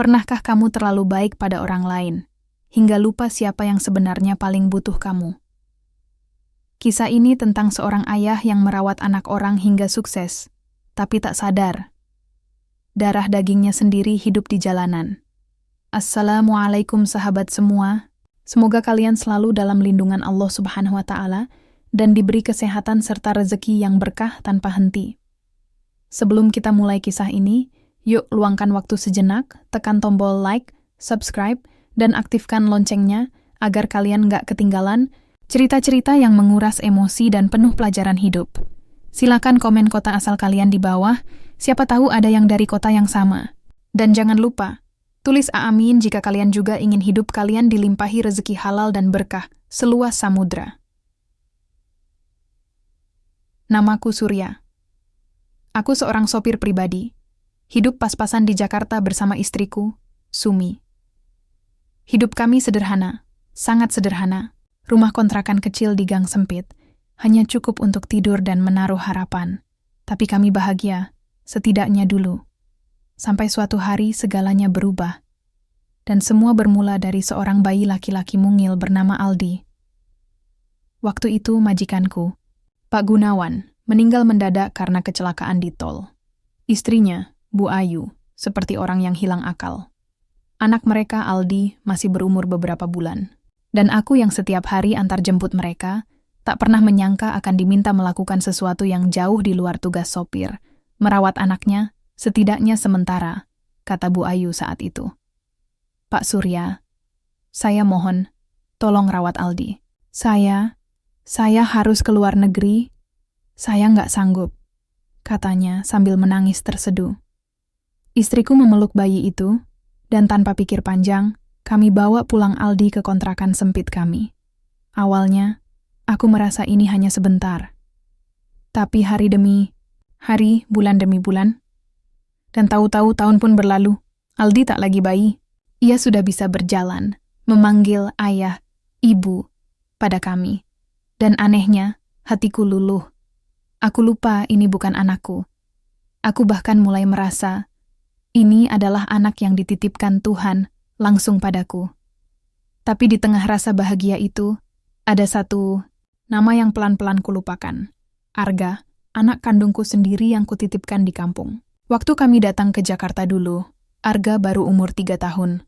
Pernahkah kamu terlalu baik pada orang lain, hingga lupa siapa yang sebenarnya paling butuh kamu? Kisah ini tentang seorang ayah yang merawat anak orang hingga sukses, tapi tak sadar. Darah dagingnya sendiri hidup di jalanan. Assalamualaikum sahabat semua. Semoga kalian selalu dalam lindungan Allah Subhanahu wa Ta'ala dan diberi kesehatan serta rezeki yang berkah tanpa henti. Sebelum kita mulai kisah ini, yuk luangkan waktu sejenak, tekan tombol like, subscribe, dan aktifkan loncengnya agar kalian nggak ketinggalan cerita-cerita yang menguras emosi dan penuh pelajaran hidup. Silakan komen kota asal kalian di bawah, siapa tahu ada yang dari kota yang sama. Dan jangan lupa, tulis amin jika kalian juga ingin hidup kalian dilimpahi rezeki halal dan berkah seluas samudra. Namaku Surya. Aku seorang sopir pribadi. Hidup pas-pasan di Jakarta bersama istriku, Sumi. Hidup kami sederhana, sangat sederhana. Rumah kontrakan kecil di gang sempit, hanya cukup untuk tidur dan menaruh harapan. Tapi kami bahagia, setidaknya dulu. Sampai suatu hari segalanya berubah. Dan semua bermula dari seorang bayi laki-laki mungil bernama Aldi. Waktu itu majikanku, Pak Gunawan, meninggal mendadak karena kecelakaan di tol. Istrinya, Bu Ayu, seperti orang yang hilang akal. Anak mereka, Aldi, masih berumur beberapa bulan. Dan aku yang setiap hari antar jemput mereka, tak pernah menyangka akan diminta melakukan sesuatu yang jauh di luar tugas sopir, merawat anaknya, setidaknya sementara, kata Bu Ayu saat itu. Pak Surya, saya mohon, tolong rawat Aldi. Saya harus ke luar negeri, saya nggak sanggup, katanya sambil menangis terseduh. Istriku memeluk bayi itu, dan tanpa pikir panjang, kami bawa pulang Aldi ke kontrakan sempit kami. Awalnya, aku merasa ini hanya sebentar. Tapi hari demi hari, bulan demi bulan. Dan tahu-tahu tahun pun berlalu, Aldi tak lagi bayi. Ia sudah bisa berjalan, memanggil ayah, ibu, pada kami. Dan anehnya, hatiku luluh. Aku lupa ini bukan anakku. Aku bahkan mulai merasa, ini adalah anak yang dititipkan Tuhan, langsung padaku. Tapi di tengah rasa bahagia itu, ada satu nama yang pelan-pelan kulupakan. Arga, anak kandungku sendiri yang kutitipkan di kampung. Waktu kami datang ke Jakarta dulu, Arga baru umur 3 tahun.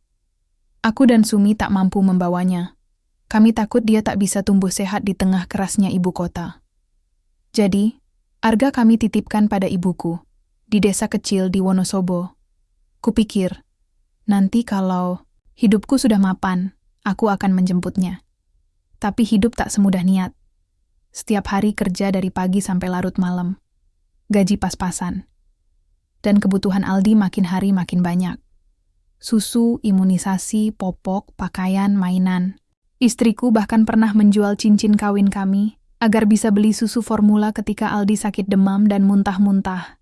Aku dan Sumi tak mampu membawanya. Kami takut dia tak bisa tumbuh sehat di tengah kerasnya ibu kota. Jadi, Arga kami titipkan pada ibuku, di desa kecil di Wonosobo. Kupikir, nanti kalau hidupku sudah mapan, aku akan menjemputnya. Tapi hidup tak semudah niat. Setiap hari kerja dari pagi sampai larut malam. Gaji pas-pasan. Dan kebutuhan Aldi makin hari makin banyak. Susu, imunisasi, popok, pakaian, mainan. Istriku bahkan pernah menjual cincin kawin kami agar bisa beli susu formula ketika Aldi sakit demam dan muntah-muntah.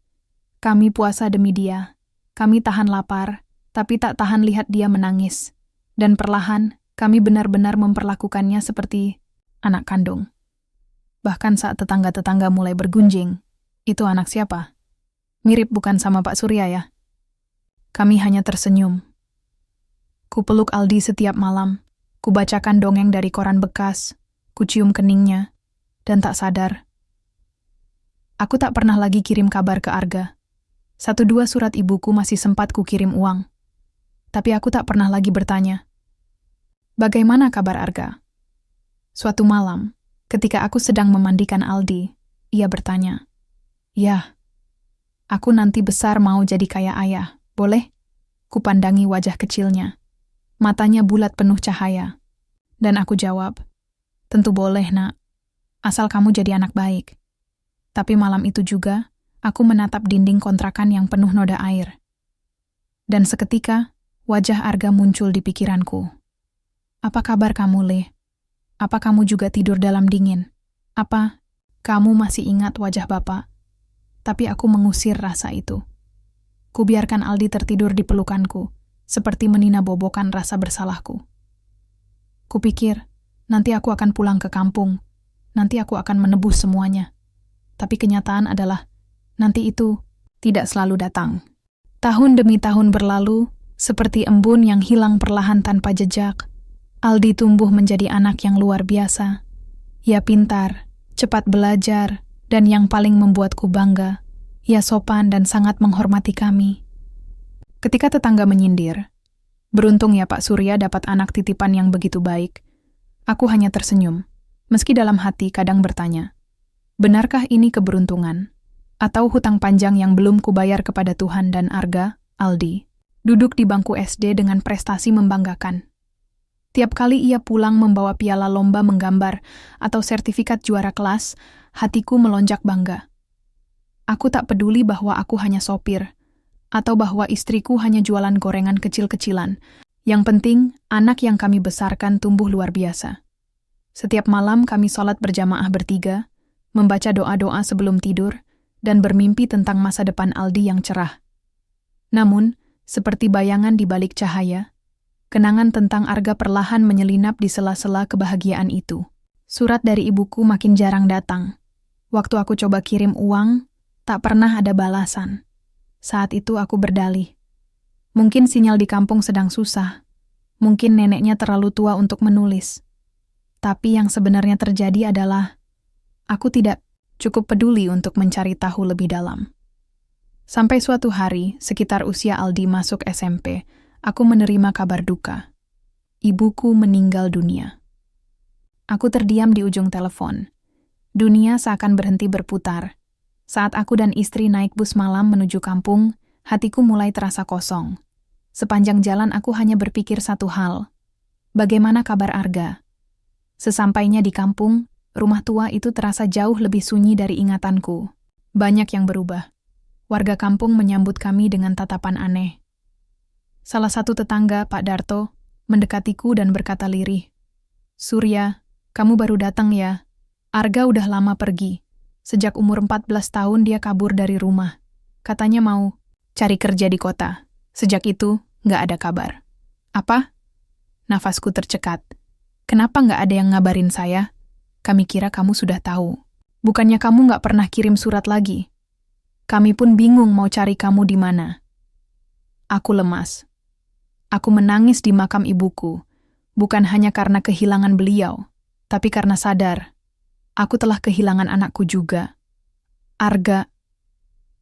Kami puasa demi dia. Kami tahan lapar, tapi tak tahan lihat dia menangis. Dan perlahan, kami benar-benar memperlakukannya seperti anak kandung. Bahkan saat tetangga-tetangga mulai bergunjing, itu anak siapa? Mirip bukan sama Pak Surya ya? Kami hanya tersenyum. Kupeluk Aldi setiap malam, kubacakan dongeng dari koran bekas, kucium keningnya, dan tak sadar. Aku tak pernah lagi kirim kabar ke Arga. 1-2 surat ibuku masih sempat kukirim uang. Tapi aku tak pernah lagi bertanya, bagaimana kabar Arga? Suatu malam, ketika aku sedang memandikan Aldi, ia bertanya, "Yah, aku nanti besar mau jadi kayak ayah, boleh?" Kupandangi wajah kecilnya. Matanya bulat penuh cahaya. Dan aku jawab, "Tentu boleh, Nak. Asal kamu jadi anak baik." Tapi malam itu juga, aku menatap dinding kontrakan yang penuh noda air. Dan seketika, wajah Arga muncul di pikiranku. "Apa kabar kamu, Le? Apa kamu juga tidur dalam dingin? Apa kamu masih ingat wajah Bapak?" Tapi aku mengusir rasa itu. Kubiarkan Aldi tertidur di pelukanku, seperti meninabobokan rasa bersalahku. Kupikir, nanti aku akan pulang ke kampung, nanti aku akan menebus semuanya. Tapi kenyataan adalah, nanti itu tidak selalu datang. Tahun demi tahun berlalu, Seperti embun yang hilang perlahan tanpa jejak, Aldi tumbuh menjadi anak yang luar biasa. Ia pintar, cepat belajar, dan yang paling membuatku bangga, ia sopan dan sangat menghormati kami. Ketika tetangga menyindir, "Beruntung ya Pak Surya dapat anak titipan yang begitu baik," aku hanya tersenyum, meski dalam hati kadang bertanya, benarkah ini keberuntungan? Atau hutang panjang yang belum kubayar kepada Tuhan dan Arga, Aldi, duduk di bangku SD dengan prestasi membanggakan. Tiap kali ia pulang membawa piala lomba menggambar atau sertifikat juara kelas, hatiku melonjak bangga. Aku tak peduli bahwa aku hanya sopir, atau bahwa istriku hanya jualan gorengan kecil-kecilan. Yang penting, anak yang kami besarkan tumbuh luar biasa. Setiap malam kami sholat berjamaah bertiga, membaca doa-doa sebelum tidur, dan bermimpi tentang masa depan Aldi yang cerah. Namun, seperti bayangan di balik cahaya, kenangan tentang Arga perlahan menyelinap di sela-sela kebahagiaan itu. Surat dari ibuku makin jarang datang. Waktu aku coba kirim uang, tak pernah ada balasan. Saat itu aku berdalih. Mungkin sinyal di kampung sedang susah. Mungkin neneknya terlalu tua untuk menulis. Tapi yang sebenarnya terjadi adalah, aku tidak cukup peduli untuk mencari tahu lebih dalam. Sampai suatu hari, sekitar usia Aldi masuk SMP, aku menerima kabar duka. Ibuku meninggal dunia. Aku terdiam di ujung telepon. Dunia seakan berhenti berputar. Saat aku dan istri naik bus malam menuju kampung, hatiku mulai terasa kosong. Sepanjang jalan aku hanya berpikir satu hal. Bagaimana kabar Arga? Sesampainya di kampung, rumah tua itu terasa jauh lebih sunyi dari ingatanku. Banyak yang berubah. Warga kampung menyambut kami dengan tatapan aneh. Salah satu tetangga, Pak Darto, mendekatiku dan berkata lirih, "Surya, kamu baru datang ya? Arga udah lama pergi. Sejak umur 14 tahun dia kabur dari rumah. Katanya mau cari kerja di kota. Sejak itu, nggak ada kabar." "Apa?" Nafasku tercekat. "Kenapa nggak ada yang ngabarin saya? Kami kira kamu sudah tahu. Bukannya kamu nggak pernah kirim surat lagi? Kami pun bingung mau cari kamu di mana." Aku lemas. Aku menangis di makam ibuku, bukan hanya karena kehilangan beliau, tapi karena sadar, aku telah kehilangan anakku juga. Arga,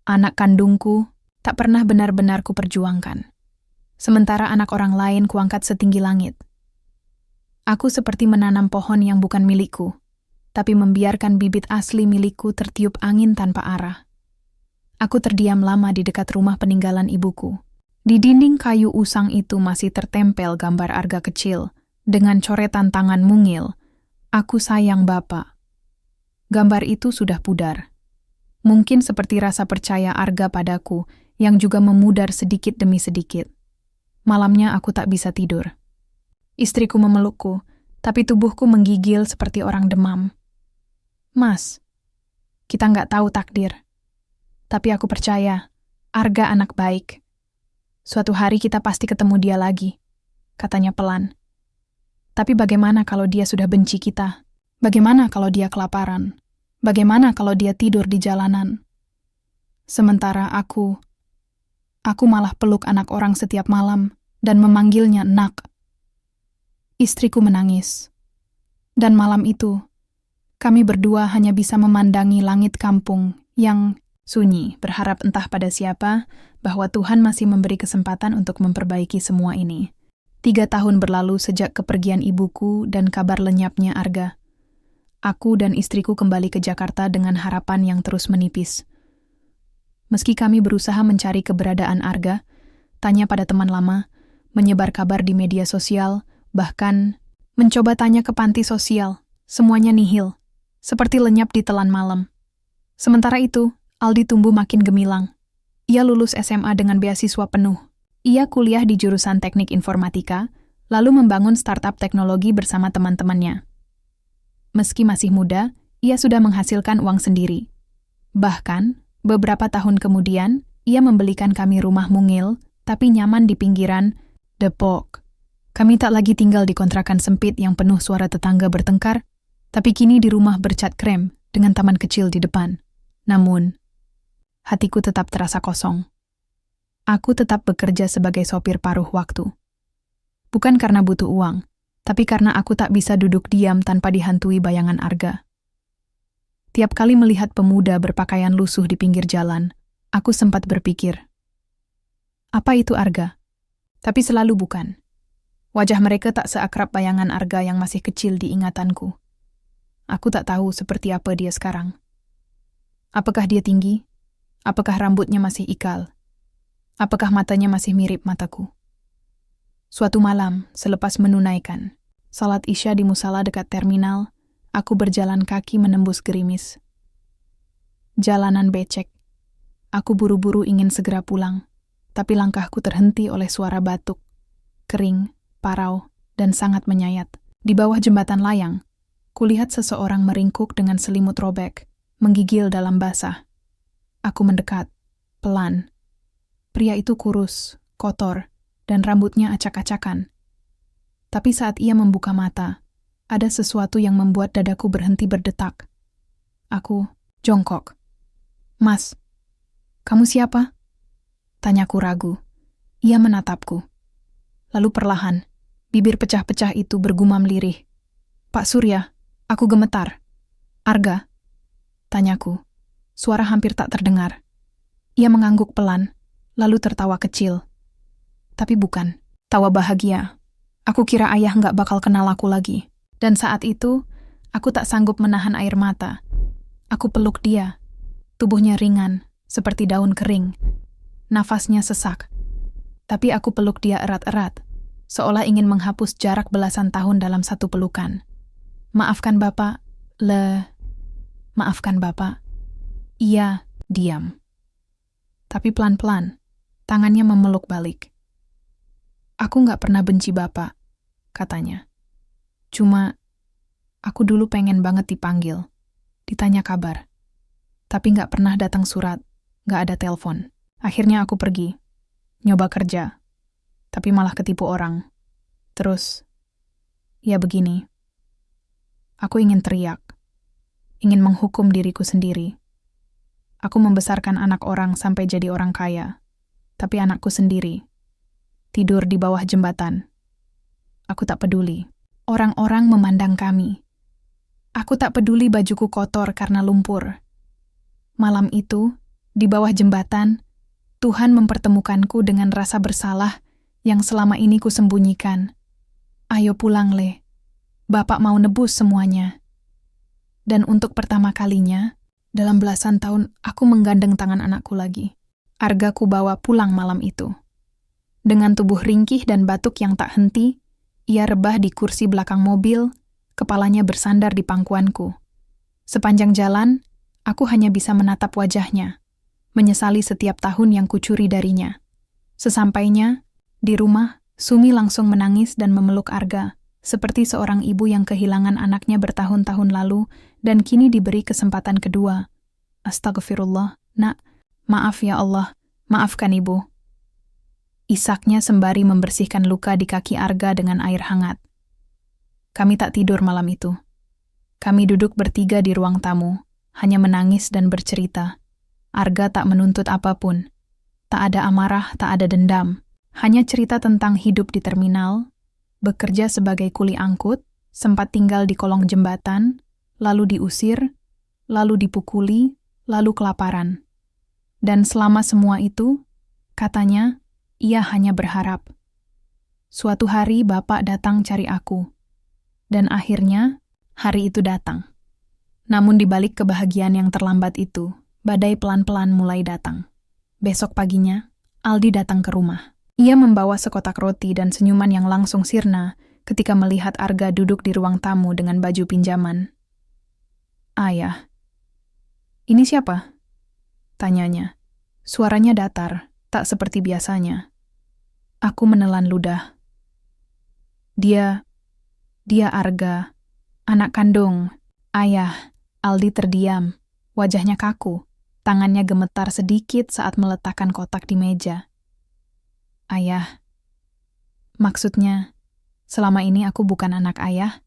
anak kandungku, tak pernah benar-benar kuperjuangkan. Sementara anak orang lain kuangkat setinggi langit. Aku seperti menanam pohon yang bukan milikku, tapi membiarkan bibit asli milikku tertiup angin tanpa arah. Aku terdiam lama di dekat rumah peninggalan ibuku. Di dinding kayu usang itu masih tertempel gambar Arga kecil, dengan coretan tangan mungil, "Aku sayang Bapak." Gambar itu sudah pudar. Mungkin seperti rasa percaya Arga padaku, yang juga memudar sedikit demi sedikit. Malamnya aku tak bisa tidur. Istriku memelukku, tapi tubuhku menggigil seperti orang demam. "Mas, kita nggak tahu takdir. Tapi aku percaya, Arga anak baik. Suatu hari kita pasti ketemu dia lagi," katanya pelan. "Tapi bagaimana kalau dia sudah benci kita? Bagaimana kalau dia kelaparan? Bagaimana kalau dia tidur di jalanan? Sementara aku malah peluk anak orang setiap malam dan memanggilnya nak." Istriku menangis. Dan malam itu, kami berdua hanya bisa memandangi langit kampung yang sunyi, berharap entah pada siapa bahwa Tuhan masih memberi kesempatan untuk memperbaiki semua ini. 3 tahun berlalu sejak kepergian ibuku dan kabar lenyapnya Arga. Aku dan istriku kembali ke Jakarta dengan harapan yang terus menipis. Meski kami berusaha mencari keberadaan Arga, tanya pada teman lama, menyebar kabar di media sosial, bahkan mencoba tanya ke panti sosial, semuanya nihil, seperti lenyap di telan malam. Sementara itu, Aldi tumbuh makin gemilang. Ia lulus SMA dengan beasiswa penuh. Ia kuliah di jurusan teknik informatika, lalu membangun startup teknologi bersama teman-temannya. Meski masih muda, ia sudah menghasilkan uang sendiri. Bahkan, beberapa tahun kemudian, ia membelikan kami rumah mungil, tapi nyaman di pinggiran Depok. Kami tak lagi tinggal di kontrakan sempit yang penuh suara tetangga bertengkar, tapi kini di rumah bercat krem dengan taman kecil di depan. Namun, hatiku tetap terasa kosong. Aku tetap bekerja sebagai sopir paruh waktu. Bukan karena butuh uang, tapi karena aku tak bisa duduk diam tanpa dihantui bayangan Arga. Tiap kali melihat pemuda berpakaian lusuh di pinggir jalan, aku sempat berpikir, apa itu Arga? Tapi selalu bukan. Wajah mereka tak seakrab bayangan Arga yang masih kecil di ingatanku. Aku tak tahu seperti apa dia sekarang. Apakah dia tinggi? Apakah rambutnya masih ikal? Apakah matanya masih mirip mataku? Suatu malam, selepas menunaikan salat Isya di musala dekat terminal, aku berjalan kaki menembus gerimis. Jalanan becek. Aku buru-buru ingin segera pulang, tapi langkahku terhenti oleh suara batuk, kering, parau, dan sangat menyayat. Di bawah jembatan layang, kulihat seseorang meringkuk dengan selimut robek, menggigil dalam basah. Aku mendekat, pelan. Pria itu kurus, kotor, dan rambutnya acak-acakan. Tapi saat ia membuka mata, ada sesuatu yang membuat dadaku berhenti berdetak. Aku jongkok. "Mas, kamu siapa?" Tanyaku ragu. Ia menatapku. Lalu perlahan, bibir pecah-pecah itu bergumam lirih. "Pak Surya." Aku gemetar. "Arga?" Tanyaku. Suara hampir tak terdengar. Ia mengangguk pelan, lalu tertawa kecil. Tapi bukan. Tawa bahagia. Aku kira ayah nggak bakal kenal aku lagi. Dan saat itu, aku tak sanggup menahan air mata. Aku peluk dia. Tubuhnya ringan, seperti daun kering. Nafasnya sesak. Tapi aku peluk dia erat-erat, seolah ingin menghapus jarak belasan tahun dalam satu pelukan. "Maafkan Bapak, Maafkan Bapak." Ia diam. Tapi pelan-pelan, tangannya memeluk balik. "Aku nggak pernah benci Bapak," katanya. "Cuma, aku dulu pengen banget dipanggil, ditanya kabar. Tapi nggak pernah datang surat, nggak ada telepon. Akhirnya aku pergi, nyoba kerja, tapi malah ketipu orang. Terus, ya begini. Aku ingin teriak, ingin menghukum diriku sendiri. Aku membesarkan anak orang sampai jadi orang kaya, tapi anakku sendiri tidur di bawah jembatan. Aku tak peduli. Orang-orang memandang kami. Aku tak peduli bajuku kotor karena lumpur. Malam itu, di bawah jembatan, Tuhan mempertemukanku dengan rasa bersalah yang selama ini kusembunyikan. "Ayo pulang, Le. Bapak mau nebus semuanya." Dan untuk pertama kalinya, dalam belasan tahun aku menggandeng tangan anakku lagi. Arga ku bawa pulang malam itu. Dengan tubuh ringkih dan batuk yang tak henti, ia rebah di kursi belakang mobil, kepalanya bersandar di pangkuanku. Sepanjang jalan, aku hanya bisa menatap wajahnya, menyesali setiap tahun yang kucuri darinya. Sesampainya, di rumah, Sumi langsung menangis dan memeluk Arga, seperti seorang ibu yang kehilangan anaknya bertahun-tahun lalu dan kini diberi kesempatan kedua. "Astagfirullah, Nak. Maaf ya Allah, maafkan Ibu." Isaknya sembari membersihkan luka di kaki Arga dengan air hangat. Kami tak tidur malam itu. Kami duduk bertiga di ruang tamu, hanya menangis dan bercerita. Arga tak menuntut apapun. Tak ada amarah, tak ada dendam. Hanya cerita tentang hidup di terminal, bekerja sebagai kuli angkut, sempat tinggal di kolong jembatan, lalu diusir, lalu dipukuli, lalu kelaparan. Dan selama semua itu, katanya, ia hanya berharap. Suatu hari Bapak datang cari aku. Dan akhirnya, hari itu datang. Namun di balik kebahagiaan yang terlambat itu, badai pelan-pelan mulai datang. Besok paginya, Aldi datang ke rumah. Ia membawa sekotak roti dan senyuman yang langsung sirna ketika melihat Arga duduk di ruang tamu dengan baju pinjaman. "Ayah." "Ini siapa?" tanyanya. Suaranya datar, tak seperti biasanya. Aku menelan ludah. Dia Arga, anak kandung, ayah." Aldi terdiam, wajahnya kaku, tangannya gemetar sedikit saat meletakkan kotak di meja. "Ayah, maksudnya, selama ini aku bukan anak ayah?"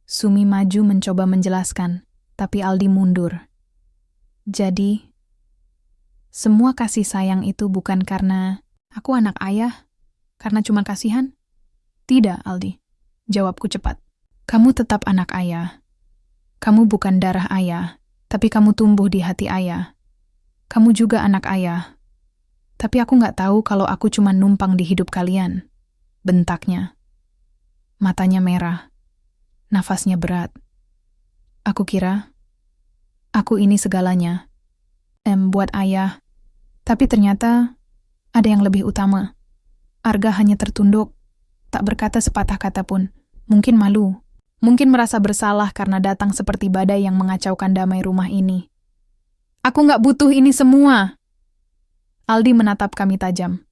Sumi maju mencoba menjelaskan, tapi Aldi mundur. "Jadi, Semua kasih sayang itu bukan karena aku anak ayah, karena cuma kasihan? Tidak, Aldi. Jawabku cepat. Kamu tetap anak ayah. Kamu bukan darah ayah, tapi kamu tumbuh di hati ayah. Kamu juga anak ayah. Tapi aku nggak tahu kalau aku cuma numpang di hidup kalian. Bentaknya. Matanya merah. Nafasnya berat. Aku kira, aku ini segalanya. Buat ayah. Tapi ternyata ada yang lebih utama. Arga hanya tertunduk, tak berkata sepatah kata pun. Mungkin malu. Mungkin merasa bersalah karena datang seperti badai yang mengacaukan damai rumah ini. Aku nggak butuh ini semua. Aldi menatap kami tajam.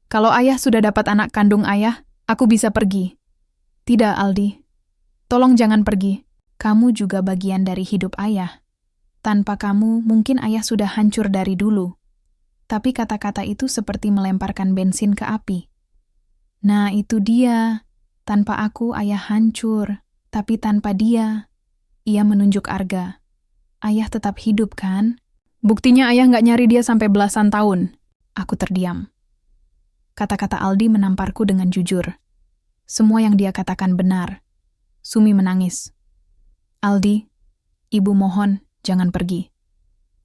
Kalau ayah sudah dapat anak kandung ayah, aku bisa pergi. Tidak, Aldi. Tolong jangan pergi. Kamu juga bagian dari hidup ayah. Tanpa kamu, mungkin ayah sudah hancur dari dulu. Tapi kata-kata itu seperti melemparkan bensin ke api. Nah, itu dia. Tanpa aku, ayah hancur. Tapi tanpa dia, ia menunjuk Arga. Ayah tetap hidup, kan? Buktinya ayah nggak nyari dia sampai belasan tahun. Aku terdiam. Kata-kata Aldi menamparku dengan jujur. Semua yang dia katakan benar. Sumi menangis. Aldi, ibu mohon, jangan pergi.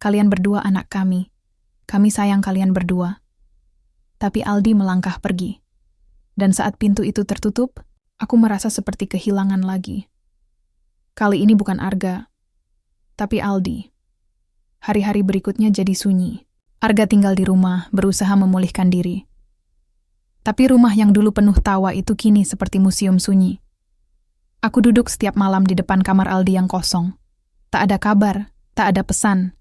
Kalian berdua anak kami. Kami sayang kalian berdua. Tapi Aldi melangkah pergi. Dan saat pintu itu tertutup, aku merasa seperti kehilangan lagi. Kali ini bukan Arga, tapi Aldi. Hari-hari berikutnya jadi sunyi. Arga tinggal di rumah, berusaha memulihkan diri. Tapi rumah yang dulu penuh tawa itu kini seperti museum sunyi. Aku duduk setiap malam di depan kamar Aldi yang kosong. Tak ada kabar, tak ada pesan.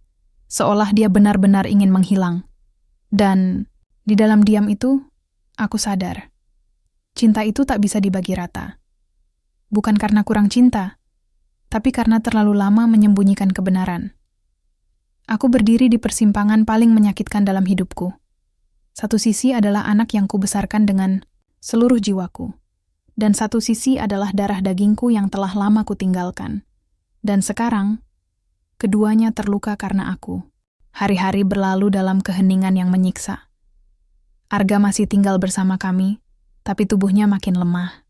Seolah dia benar-benar ingin menghilang. Dan di dalam diam itu, aku sadar. Cinta itu tak bisa dibagi rata. Bukan karena kurang cinta, tapi karena terlalu lama menyembunyikan kebenaran. Aku berdiri di persimpangan paling menyakitkan dalam hidupku. Satu sisi adalah anak yang kubesarkan dengan seluruh jiwaku. Dan satu sisi adalah darah dagingku yang telah lama kutinggalkan. Dan sekarang, keduanya terluka karena aku. Hari-hari berlalu dalam keheningan yang menyiksa. Arga masih tinggal bersama kami, tapi tubuhnya makin lemah.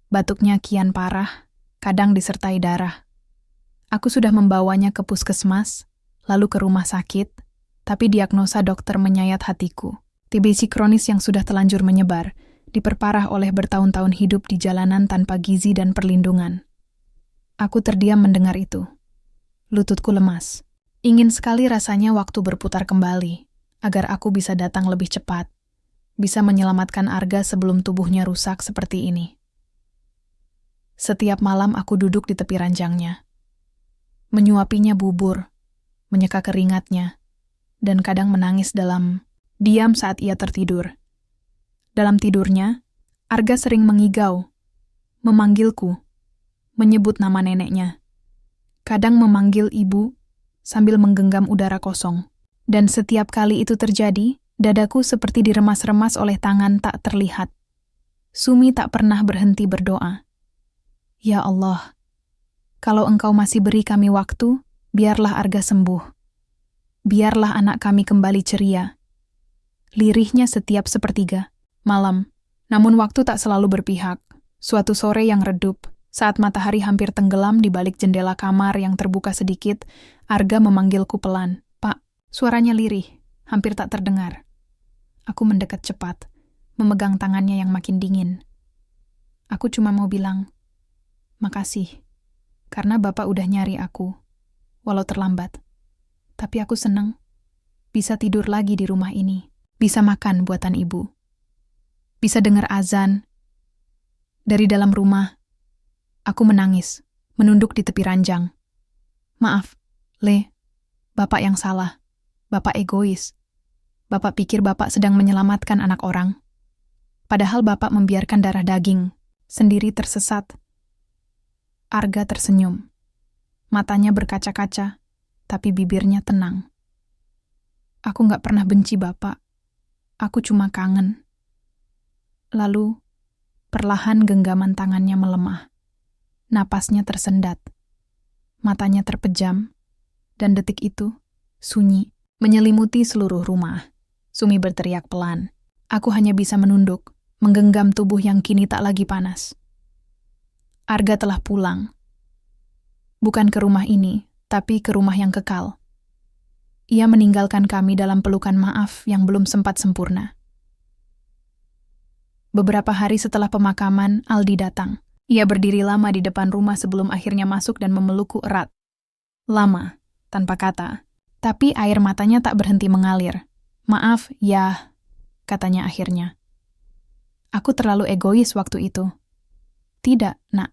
Batuknya kian parah, kadang disertai darah. Aku sudah membawanya ke puskesmas, lalu ke rumah sakit, tapi diagnosa dokter menyayat hatiku. TBC kronis yang sudah telanjur menyebar, diperparah oleh bertahun-tahun hidup di jalanan tanpa gizi dan perlindungan. Aku terdiam mendengar itu. Lututku lemas. Ingin sekali rasanya waktu berputar kembali, agar aku bisa datang lebih cepat, bisa menyelamatkan Arga sebelum tubuhnya rusak seperti ini. Setiap malam aku duduk di tepi ranjangnya, menyuapinya bubur, menyeka keringatnya, dan kadang menangis dalam diam saat ia tertidur. Dalam tidurnya, Arga sering mengigau, memanggilku, menyebut nama neneknya. Kadang memanggil ibu sambil menggenggam udara kosong. Dan setiap kali itu terjadi, dadaku seperti diremas-remas oleh tangan tak terlihat. Sumi tak pernah berhenti berdoa. Ya Allah, kalau Engkau masih beri kami waktu, biarlah Arga sembuh. Biarlah anak kami kembali ceria. Lirihnya setiap sepertiga, malam. Namun waktu tak selalu berpihak. Suatu sore yang redup, saat matahari hampir tenggelam di balik jendela kamar yang terbuka sedikit, Arga memanggilku pelan. Pak, suaranya lirih, hampir tak terdengar. Aku mendekat cepat, memegang tangannya yang makin dingin. Aku cuma mau bilang, makasih, karena Bapak udah nyari aku, walau terlambat. Tapi aku senang, bisa tidur lagi di rumah ini, bisa makan buatan ibu, bisa dengar azan. Dari dalam rumah, aku menangis, menunduk di tepi ranjang. Maaf, Le, Bapak yang salah. Bapak egois. Bapak pikir Bapak sedang menyelamatkan anak orang. Padahal Bapak membiarkan darah daging, sendiri tersesat. Arga tersenyum. Matanya berkaca-kaca, tapi bibirnya tenang. Aku gak pernah benci Bapak. Aku cuma kangen. Lalu, perlahan genggaman tangannya melemah. Napasnya tersendat, matanya terpejam, dan detik itu, sunyi. menyelimuti seluruh rumah. Sumi berteriak pelan. Aku hanya bisa menunduk, menggenggam tubuh yang kini tak lagi panas. Arga telah pulang. Bukan ke rumah ini, tapi ke rumah yang kekal. Ia meninggalkan kami dalam pelukan maaf yang belum sempat sempurna. Beberapa hari setelah pemakaman, Aldi datang. Ia berdiri lama di depan rumah sebelum akhirnya masuk dan memelukku erat. Lama, tanpa kata. Tapi air matanya tak berhenti mengalir. Maaf, ya, katanya akhirnya. Aku terlalu egois waktu itu. Tidak, nak.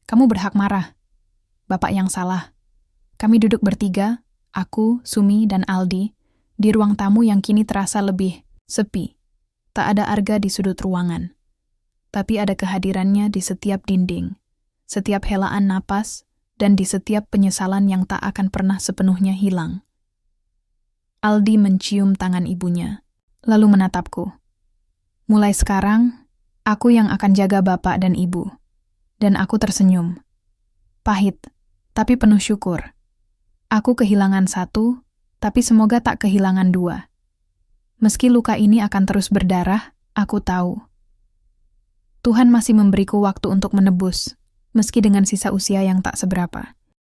Kamu berhak marah. Bapak yang salah. Kami duduk bertiga, aku, Sumi, dan Aldi, di ruang tamu yang kini terasa lebih sepi. Tak ada Arga di sudut ruangan. Tapi ada kehadirannya di setiap dinding, setiap helaan napas, dan di setiap penyesalan yang tak akan pernah sepenuhnya hilang. Aldi mencium tangan ibunya, lalu menatapku. Mulai sekarang, aku yang akan jaga bapak dan ibu. Dan aku tersenyum. Pahit, tapi penuh syukur. Aku kehilangan satu, tapi semoga tak kehilangan dua. Meski luka ini akan terus berdarah, aku tahu. Tuhan masih memberiku waktu untuk menebus, meski dengan sisa usia yang tak seberapa.